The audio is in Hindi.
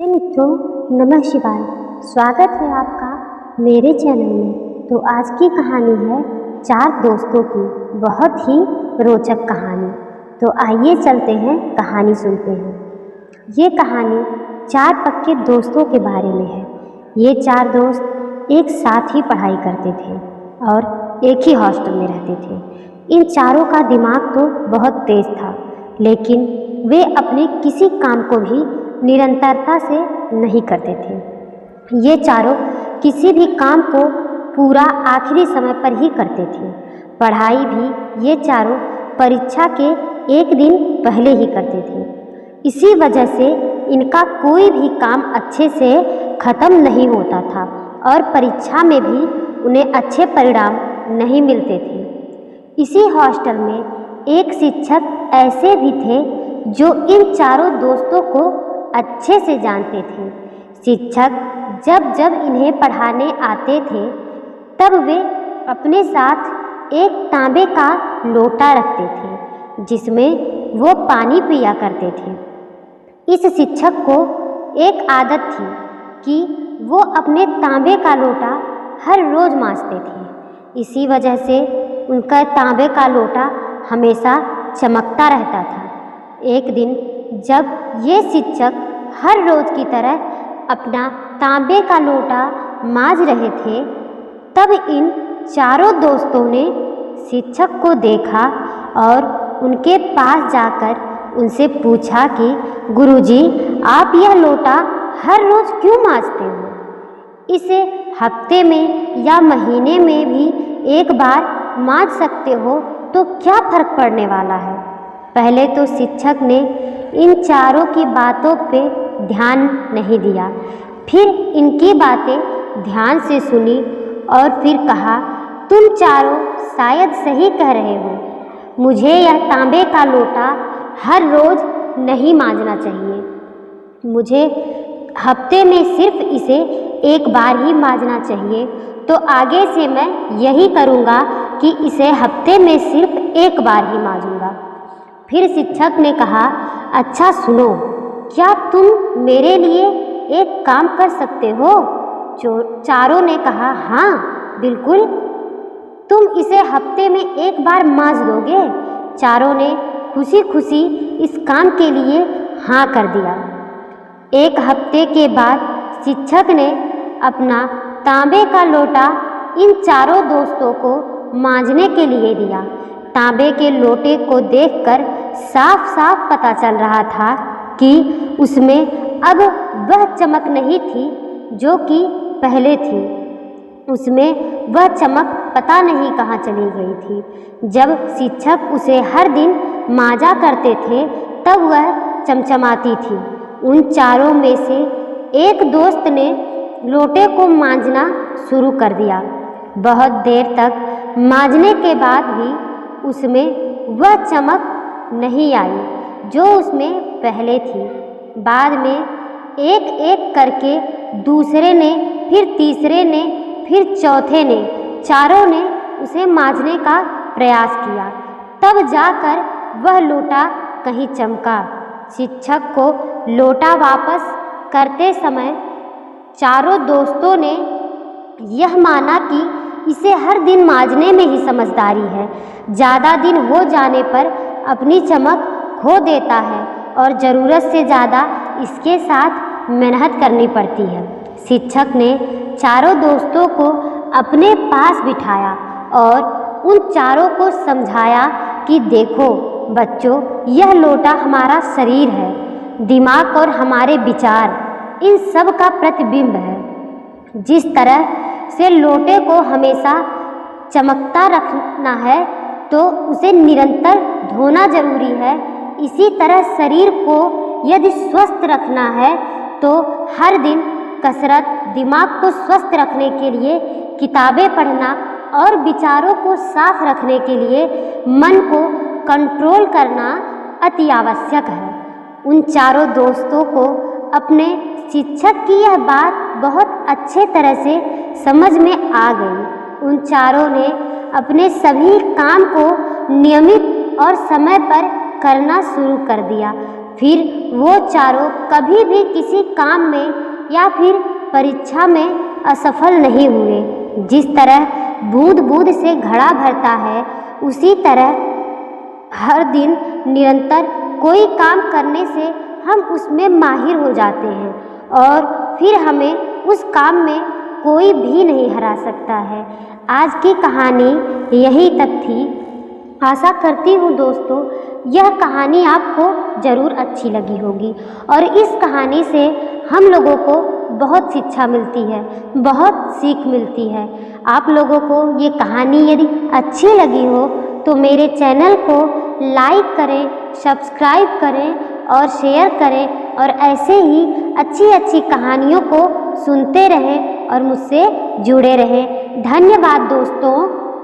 मित्रों, नमः शिवाय। स्वागत है आपका मेरे चैनल में। तो आज की कहानी है चार दोस्तों की, बहुत ही रोचक कहानी। तो आइए चलते हैं, कहानी सुनते हैं। ये कहानी चार पक्के दोस्तों के बारे में है। ये चार दोस्त एक साथ ही पढ़ाई करते थे और एक ही हॉस्टल में रहते थे। इन चारों का दिमाग तो बहुत तेज था, लेकिन वे अपने किसी काम को भी निरंतरता से नहीं करते थे। ये चारों किसी भी काम को पूरा आखिरी समय पर ही करते थे। पढ़ाई भी ये चारों परीक्षा के एक दिन पहले ही करते थे। इसी वजह से इनका कोई भी काम अच्छे से खत्म नहीं होता था और परीक्षा में भी उन्हें अच्छे परिणाम नहीं मिलते थे। इसी हॉस्टल में एक शिक्षक ऐसे भी थे जो इन चारों दोस्तों को अच्छे से जानते थे। शिक्षक जब जब इन्हें पढ़ाने आते थे, तब वे अपने साथ एक तांबे का लोटा रखते थे, जिसमें वो पानी पिया करते थे। इस शिक्षक को एक आदत थी कि वो अपने तांबे का लोटा हर रोज मांजते थे। इसी वजह से उनका तांबे का लोटा हमेशा चमकता रहता था। एक दिन जब ये शिक्षक हर रोज की तरह अपना तांबे का लोटा मांज रहे थे, तब इन चारों दोस्तों ने शिक्षक को देखा और उनके पास जाकर उनसे पूछा कि गुरुजी, आप यह लोटा हर रोज क्यों मांजते हो? इसे हफ्ते में या महीने में भी एक बार मांज सकते हो तो क्या फर्क पड़ने वाला है? पहले तो शिक्षक ने इन चारों की बातों पे ध्यान नहीं दिया, फिर इनकी बातें ध्यान से सुनी और फिर कहा, तुम चारों शायद सही कह रहे हो। मुझे यह तांबे का लोटा हर रोज नहीं मांजना चाहिए। मुझे हफ्ते में सिर्फ इसे एक बार ही मांजना चाहिए। तो आगे से मैं यही करूँगा कि इसे हफ्ते में सिर्फ एक बार ही मांजूँगा। फिर शिक्षक ने कहा, अच्छा सुनो, क्या तुम मेरे लिए एक काम कर सकते हो? चारों ने कहा, हाँ बिल्कुल। तुम इसे हफ्ते में एक बार मांज दोगे? चारों ने खुशी खुशी इस काम के लिए हाँ कर दिया। एक हफ्ते के बाद शिक्षक ने अपना तांबे का लोटा इन चारों दोस्तों को मांजने के लिए दिया। तांबे के लोटे को देखकर साफ साफ पता चल रहा था कि उसमें अब वह चमक नहीं थी जो कि पहले थी। उसमें वह चमक पता नहीं कहाँ चली गई थी। जब शिक्षक उसे हर दिन मांजा करते थे, तब वह चमचमाती थी। उन चारों में से एक दोस्त ने लोटे को मांजना शुरू कर दिया। बहुत देर तक मांजने के बाद भी उसमें वह चमक नहीं आई जो उसमें पहले थी। बाद में एक एक करके दूसरे ने, फिर तीसरे ने, फिर चौथे ने, चारों ने उसे मांजने का प्रयास किया। तब जाकर वह लोटा कहीं चमका। शिक्षक को लोटा वापस करते समय चारों दोस्तों ने यह माना कि इसे हर दिन मांजने में ही समझदारी है। ज़्यादा दिन हो जाने पर अपनी चमक खो देता है और ज़रूरत से ज़्यादा इसके साथ मेहनत करनी पड़ती है। शिक्षक ने चारों दोस्तों को अपने पास बिठाया और उन चारों को समझाया कि देखो बच्चों, यह लोटा हमारा शरीर है, दिमाग और हमारे विचार, इन सब का प्रतिबिंब है। जिस तरह से लोटे को हमेशा चमकता रखना है तो उसे निरंतर धोना जरूरी है, इसी तरह शरीर को यदि स्वस्थ रखना है तो हर दिन कसरत, दिमाग को स्वस्थ रखने के लिए किताबें पढ़ना और विचारों को साफ रखने के लिए मन को कंट्रोल करना अति आवश्यक है। उन चारों दोस्तों को अपने शिक्षक की यह बात बहुत अच्छे तरह से समझ में आ गई। उन चारों ने अपने सभी काम को नियमित और समय पर करना शुरू कर दिया। फिर वो चारों कभी भी किसी काम में या फिर परीक्षा में असफल नहीं हुए। जिस तरह बूंद बूंद से घड़ा भरता है, उसी तरह हर दिन निरंतर कोई काम करने से हम उसमें माहिर हो जाते हैं और फिर हमें उस काम में कोई भी नहीं हरा सकता है। आज की कहानी यहीं तक थी। आशा करती हूँ दोस्तों यह कहानी आपको ज़रूर अच्छी लगी होगी और इस कहानी से हम लोगों को बहुत शिक्षा मिलती है, बहुत सीख मिलती है। आप लोगों को ये कहानी यदि अच्छी लगी हो तो मेरे चैनल को लाइक करें, सब्सक्राइब करें और शेयर करें और ऐसे ही अच्छी अच्छी कहानियों को सुनते रहें और मुझसे जुड़े रहें। धन्यवाद दोस्तों।